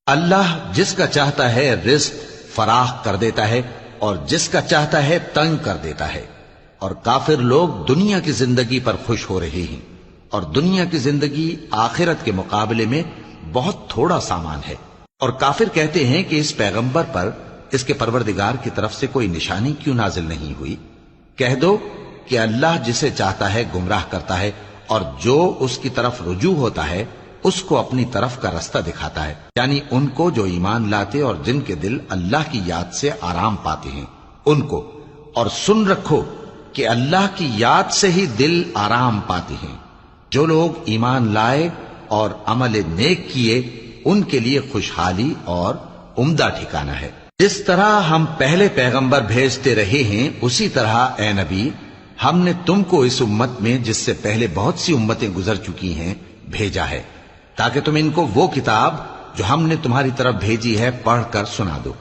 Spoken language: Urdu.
اللہ جس کا چاہتا ہے رزق فراخ کر دیتا ہے اور جس کا چاہتا ہے تنگ کر دیتا ہے، اور کافر لوگ دنیا کی زندگی پر خوش ہو رہے ہیں، اور دنیا کی زندگی آخرت کے مقابلے میں بہت تھوڑا سامان ہے۔ اور کافر کہتے ہیں کہ اس پیغمبر پر اس کے پروردگار کی طرف سے کوئی نشانی کیوں نازل نہیں ہوئی؟ کہہ دو کہ اللہ جسے چاہتا ہے گمراہ کرتا ہے، اور جو اس کی طرف رجوع ہوتا ہے اس کو اپنی طرف کا رستہ دکھاتا ہے، یعنی ان کو جو ایمان لاتے اور جن کے دل اللہ کی یاد سے آرام پاتے ہیں ان کو۔ اور سن رکھو کہ اللہ کی یاد سے ہی دل آرام پاتے ہیں۔ جو لوگ ایمان لائے اور عمل نیک کیے ان کے لیے خوشحالی اور عمدہ ٹھکانہ ہے۔ جس طرح ہم پہلے پیغمبر بھیجتے رہے ہیں اسی طرح اے نبی ہم نے تم کو اس امت میں جس سے پہلے بہت سی امتیں گزر چکی ہیں بھیجا ہے، تاکہ تم ان کو وہ کتاب جو ہم نے تمہاری طرف بھیجی ہے پڑھ کر سنا دو۔